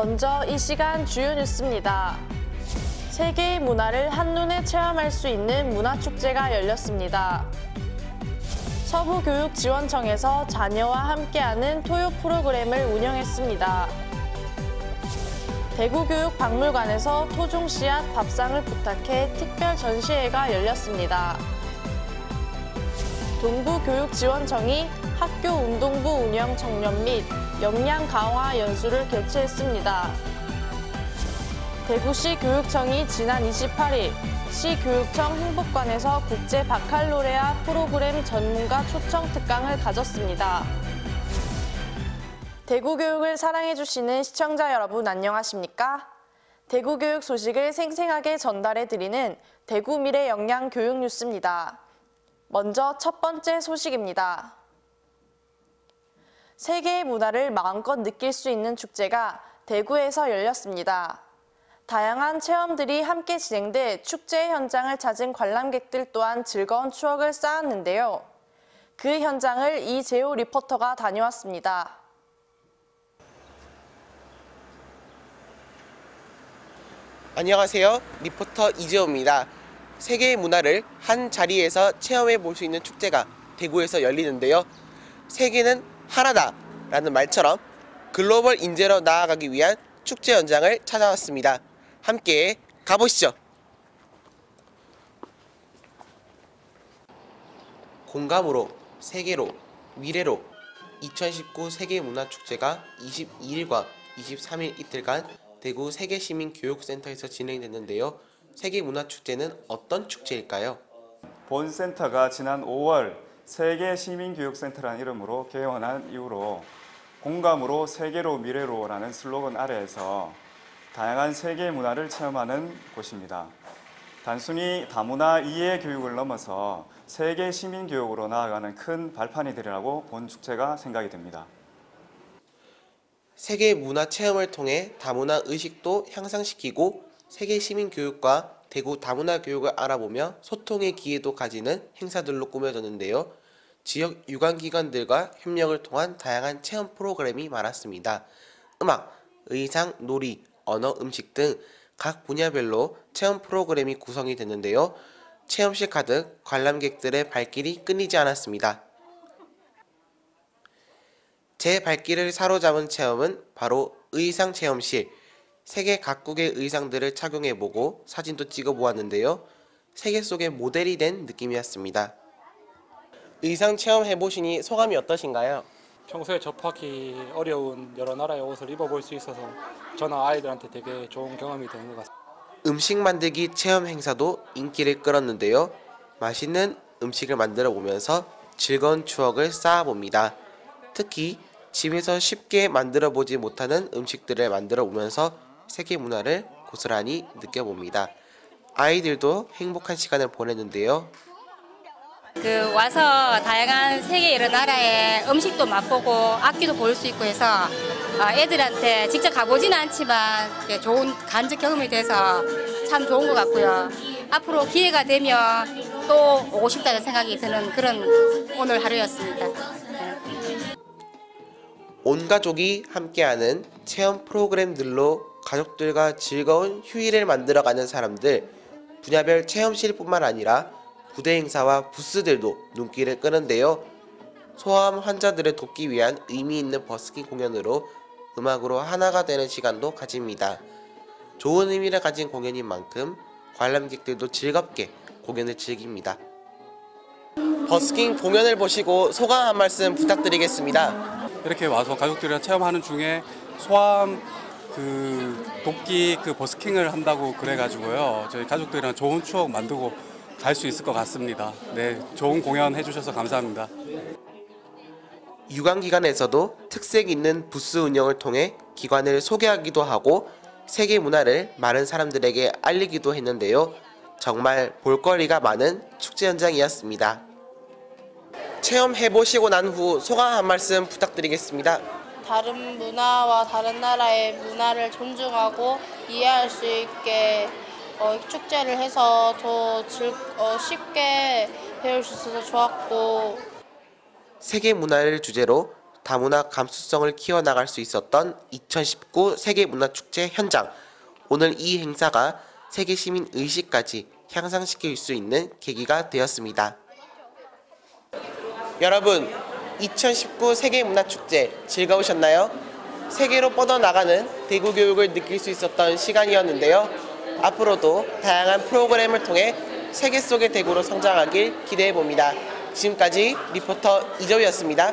먼저 이 시간 주요 뉴스입니다. 세계의 문화를 한눈에 체험할 수 있는 문화축제가 열렸습니다. 서부교육지원청에서 자녀와 함께하는 토요 프로그램을 운영했습니다. 대구교육박물관에서 토종씨앗 밥상을 부탁해 특별 전시회가 열렸습니다. 동부교육지원청이 학교 운동부 운영 청년 및 역량 강화 연수를 개최했습니다. 대구시 교육청이 지난 28일 시교육청 행복관에서 국제 바칼로레아 프로그램 전문가 초청 특강을 가졌습니다. 대구교육을 사랑해주시는 시청자 여러분 안녕하십니까? 대구교육 소식을 생생하게 전달해드리는 대구미래 역량 교육 뉴스입니다. 먼저 첫 번째 소식입니다. 세계의 문화를 마음껏 느낄 수 있는 축제가 대구에서 열렸습니다. 다양한 체험들이 함께 진행돼 축제 현장을 찾은 관람객들 또한 즐거운 추억을 쌓았는데요. 그 현장을 이재호 리포터가 다녀왔습니다. 안녕하세요. 리포터 이재호입니다. 세계의 문화를 한 자리에서 체험해 볼 수 있는 축제가 대구에서 열리는데요. 세계는 하나다 라는 말처럼 글로벌 인재로 나아가기 위한 축제 현장을 찾아왔습니다. 함께 가보시죠. 공감으로, 세계로, 미래로 2019 세계문화축제가 22일과 23일 이틀간 대구 세계시민교육센터에서 진행됐는데요. 세계문화축제는 어떤 축제일까요? 본 센터가 지난 5월 세계시민교육센터라는 이름으로 개원한 이후로 공감으로 세계로 미래로라는 슬로건 아래에서 다양한 세계 문화를 체험하는 곳입니다. 단순히 다문화 이해 교육을 넘어서 세계 시민 교육으로 나아가는 큰 발판이 되리라고 본 축제가 생각이 됩니다. 세계 문화 체험을 통해 다문화 의식도 향상시키고 세계 시민 교육과 대구 다문화 교육을 알아보며 소통의 기회도 가지는 행사들로 꾸며졌는데요. 지역 유관기관들과 협력을 통한 다양한 체험 프로그램이 많았습니다. 음악, 의상, 놀이, 언어, 음식 등 각 분야별로 체험 프로그램이 구성이 됐는데요. 체험실 가득 관람객들의 발길이 끊이지 않았습니다. 제 발길을 사로잡은 체험은 바로 의상 체험실. 세계 각국의 의상들을 착용해보고 사진도 찍어보았는데요. 세계 속의 모델이 된 느낌이었습니다. 의상 체험해보시니 소감이 어떠신가요? 평소에 접하기 어려운 여러 나라의 옷을 입어볼 수 있어서 저나 아이들한테 되게 좋은 경험이 되는 것 같습니다. 음식 만들기 체험 행사도 인기를 끌었는데요. 맛있는 음식을 만들어 보면서 즐거운 추억을 쌓아봅니다. 특히 집에서 쉽게 만들어 보지 못하는 음식들을 만들어 보면서 세계 문화를 고스란히 느껴봅니다. 아이들도 행복한 시간을 보냈는데요. 와서 다양한 세계 여러 나라의 음식도 맛보고 악기도 볼 수 있고 해서 애들한테 직접 가보지는 않지만 좋은 간접 경험이 돼서 참 좋은 것 같고요. 앞으로 기회가 되면 또 오고 싶다는 생각이 드는 그런 오늘 하루였습니다. 온 가족이 함께하는 체험 프로그램들로 가족들과 즐거운 휴일을 만들어가는 사람들, 분야별 체험실뿐만 아니라 부대 행사와 부스들도 눈길을 끄는데요. 소아암 환자들을 돕기 위한 의미 있는 버스킹 공연으로 음악으로 하나가 되는 시간도 가집니다. 좋은 의미를 가진 공연인 만큼 관람객들도 즐겁게 공연을 즐깁니다. 버스킹 공연을 보시고 소감 한 말씀 부탁드리겠습니다. 이렇게 와서 가족들이랑 체험하는 중에 소아암 돕기 버스킹을 한다고 그래가지고요. 저희 가족들이랑 좋은 추억 만들고 갈 수 있을 것 같습니다. 네, 좋은 공연 해주셔서 감사합니다. 유관기관에서도 특색 있는 부스 운영을 통해 기관을 소개하기도 하고 세계 문화를 많은 사람들에게 알리기도 했는데요. 정말 볼거리가 많은 축제 현장이었습니다. 체험해보시고 난 후 소감 한 말씀 부탁드리겠습니다. 다른 문화와 다른 나라의 문화를 존중하고 이해할 수 있게 축제를 해서 더 쉽게 배울 수 있어서 좋았고 세계 문화를 주제로 다문화 감수성을 키워나갈 수 있었던 2019 세계문화축제 현장. 오늘 이 행사가 세계시민 의식까지 향상시킬 수 있는 계기가 되었습니다. 여러분, 2019 세계문화축제 즐거우셨나요? 세계로 뻗어나가는 대구 교육을 느낄 수 있었던 시간이었는데요. 앞으로도 다양한 프로그램을 통해 세계 속의 대구로 성장하길 기대해봅니다. 지금까지 리포터 이조희였습니다.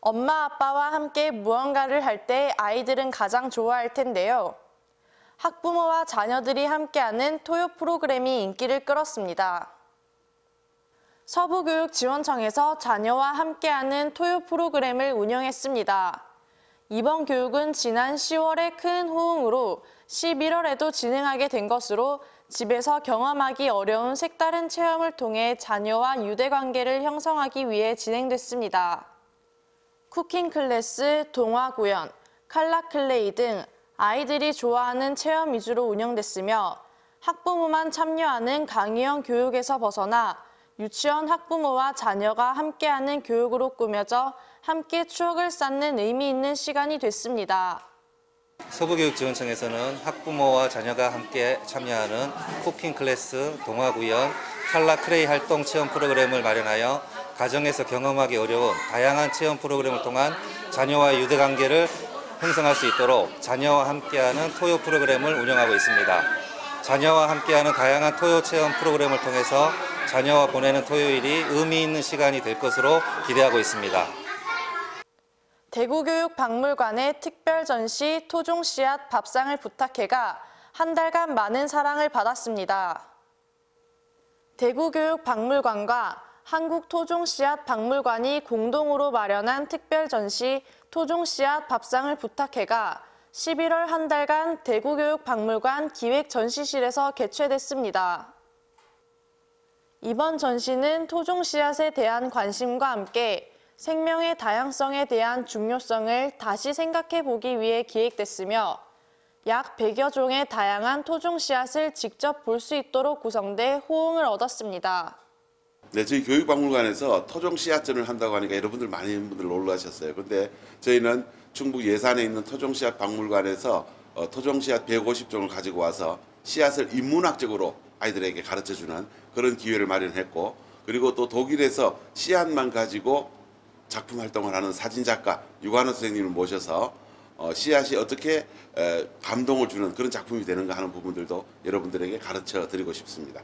엄마 아빠와 함께 무언가를 할 때 아이들은 가장 좋아할 텐데요. 학부모와 자녀들이 함께하는 토요 프로그램이 인기를 끌었습니다. 서부교육지원청에서 자녀와 함께하는 토요 프로그램을 운영했습니다. 이번 교육은 지난 10월에 큰 호응으로 11월에도 진행하게 된 것으로 집에서 경험하기 어려운 색다른 체험을 통해 자녀와 유대관계를 형성하기 위해 진행됐습니다. 쿠킹 클래스, 동화 구연, 칼라 클레이 등 아이들이 좋아하는 체험 위주로 운영됐으며 학부모만 참여하는 강의형 교육에서 벗어나 유치원 학부모와 자녀가 함께하는 교육으로 꾸며져 함께 추억을 쌓는 의미 있는 시간이 됐습니다. 서부교육지원청에서는 학부모와 자녀가 함께 참여하는 쿠킹 클래스, 동화 구연, 칼라 크레이 활동 체험 프로그램을 마련하여 가정에서 경험하기 어려운 다양한 체험 프로그램을 통한 자녀와의 유대관계를 형성할 수 있도록 자녀와 함께하는 토요 프로그램을 운영하고 있습니다. 자녀와 함께하는 다양한 토요 체험 프로그램을 통해서 자녀와 보내는 토요일이 의미 있는 시간이 될 것으로 기대하고 있습니다. 대구교육박물관의 특별 전시 토종씨앗 밥상을 부탁해가 한 달간 많은 사랑을 받았습니다. 대구교육박물관과 한국토종씨앗 박물관이 공동으로 마련한 특별 전시 토종씨앗 밥상을 부탁해가 11월 한 달간 대구교육박물관 기획전시실에서 개최됐습니다. 이번 전시는 토종씨앗에 대한 관심과 함께 생명의 다양성에 대한 중요성을 다시 생각해 보기 위해 기획됐으며 약 100여 종의 다양한 토종씨앗을 직접 볼 수 있도록 구성돼 호응을 얻었습니다. 네, 저희 교육박물관에서 토종씨앗전을 한다고 하니까 여러분들 많은 분들 놀라셨어요. 근데 저희는 충북 예산에 있는 토종씨앗 박물관에서 토종씨앗 150종을 가지고 와서 씨앗을 인문학적으로 아이들에게 가르쳐주는 그런 기회를 마련했고, 그리고 또 독일에서 씨앗만 가지고 작품 활동을 하는 사진작가 유관호 선생님을 모셔서 씨앗이 어떻게 감동을 주는 그런 작품이 되는가 하는 부분들도 여러분들에게 가르쳐 드리고 싶습니다.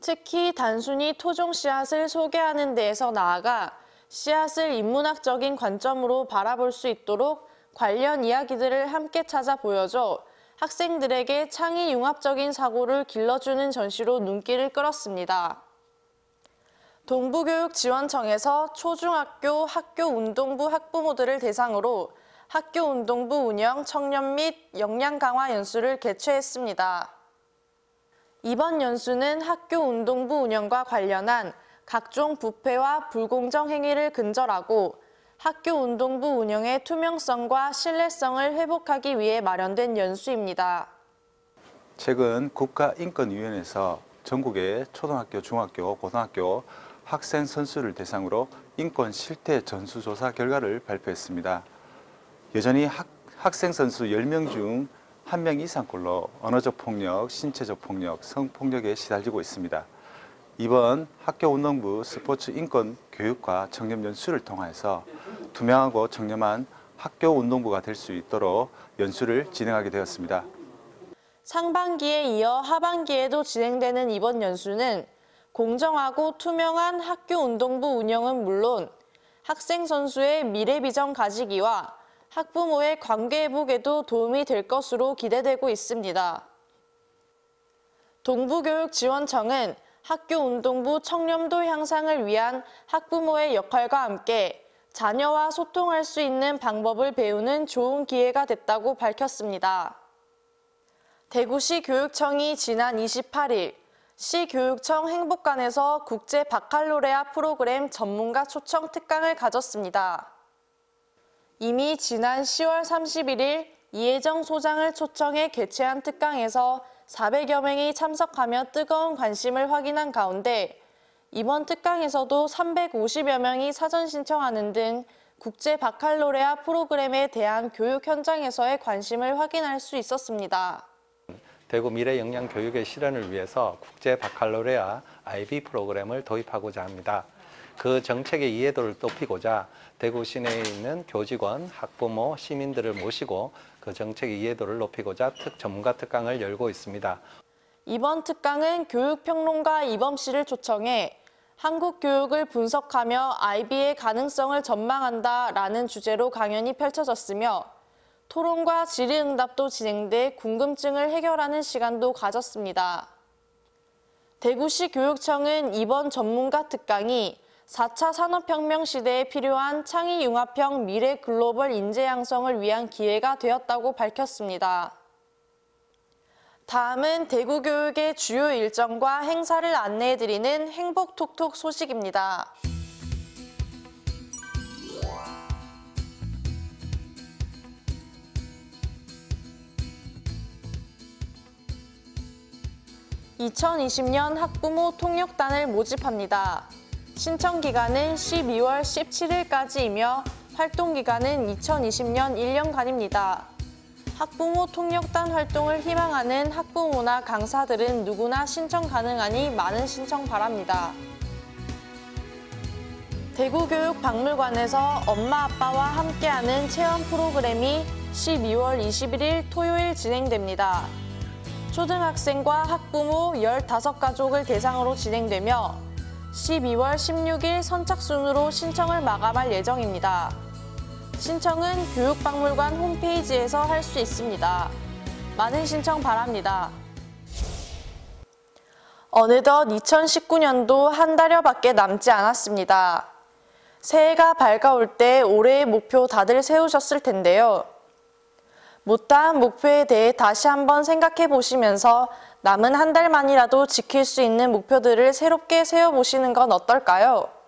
특히 단순히 토종 씨앗을 소개하는 데에서 나아가 씨앗을 인문학적인 관점으로 바라볼 수 있도록 관련 이야기들을 함께 찾아 보여줘 학생들에게 창의 융합적인 사고를 길러주는 전시로 눈길을 끌었습니다. 동부교육지원청에서 초중학교 학교운동부 학부모들을 대상으로 학교운동부 운영 청년 및 역량 강화 연수를 개최했습니다. 이번 연수는 학교운동부 운영과 관련한 각종 부패와 불공정 행위를 근절하고 학교운동부 운영의 투명성과 신뢰성을 회복하기 위해 마련된 연수입니다. 최근 국가인권위원회에서 전국의 초등학교, 중학교, 고등학교 학생 선수를 대상으로 인권 실태 전수조사 결과를 발표했습니다. 여전히 학생 선수 10명 중 1명 이상꼴로 언어적 폭력, 신체적 폭력, 성폭력에 시달리고 있습니다. 이번 학교운동부 스포츠 인권 교육과 청렴 연수를 통해서 투명하고 청렴한 학교운동부가 될 수 있도록 연수를 진행하게 되었습니다. 상반기에 이어 하반기에도 진행되는 이번 연수는 공정하고 투명한 학교운동부 운영은 물론 학생 선수의 미래 비전 가지기와 학부모의 관계 회복에도 도움이 될 것으로 기대되고 있습니다. 동부교육지원청은 학교운동부 청렴도 향상을 위한 학부모의 역할과 함께 자녀와 소통할 수 있는 방법을 배우는 좋은 기회가 됐다고 밝혔습니다. 대구시 교육청이 지난 28일 시교육청 행복관에서 국제 바칼로레아 프로그램 전문가 초청 특강을 가졌습니다. 이미 지난 10월 31일 이혜정 소장을 초청해 개최한 특강에서 400여 명이 참석하며 뜨거운 관심을 확인한 가운데 이번 특강에서도 350여 명이 사전 신청하는 등 국제 바칼로레아 프로그램에 대한 교육 현장에서의 관심을 확인할 수 있었습니다. 대구 미래영양교육의 실현을 위해서 국제 바칼로레아 IB 프로그램을 도입하고자 합니다. 그 정책의 이해도를 높이고자 대구 시내에 있는 교직원, 학부모, 시민들을 모시고 그 정책의 이해도를 높이고자 전문가 특강을 열고 있습니다. 이번 특강은 교육평론가 이범 씨를 초청해 한국 교육을 분석하며 IB의 가능성을 전망한다라는 주제로 강연이 펼쳐졌으며 토론과 질의응답도 진행돼 궁금증을 해결하는 시간도 가졌습니다. 대구시 교육청은 이번 전문가 특강이 4차 산업혁명 시대에 필요한 창의융합형 미래 글로벌 인재 양성을 위한 기회가 되었다고 밝혔습니다. 다음은 대구교육의 주요 일정과 행사를 안내해드리는 행복톡톡 소식입니다. (2020년) 학부모 통역단을 모집합니다. 신청 기간은 12월 17일까지이며 활동 기간은 2020년 1년간입니다. 학부모 통역단 활동을 희망하는 학부모나 강사들은 누구나 신청 가능하니 많은 신청 바랍니다. 대구교육박물관에서 엄마 아빠와 함께하는 체험 프로그램이 12월 21일 토요일 진행됩니다. 초등학생과 학부모 15가족을 대상으로 진행되며 12월 16일 선착순으로 신청을 마감할 예정입니다. 신청은 교육박물관 홈페이지에서 할 수 있습니다. 많은 신청 바랍니다. 어느덧 2019년도 한 달여밖에 남지 않았습니다. 새해가 밝아올 때 올해의 목표 다들 세우셨을 텐데요. 못다한 목표에 대해 다시 한번 생각해 보시면서 남은 한 달만이라도 지킬 수 있는 목표들을 새롭게 세워보시는 건 어떨까요?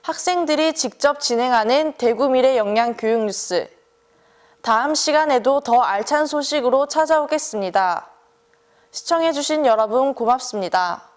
학생들이 직접 진행하는 대구 미래 영양 교육 뉴스. 다음 시간에도 더 알찬 소식으로 찾아오겠습니다. 시청해주신 여러분 고맙습니다.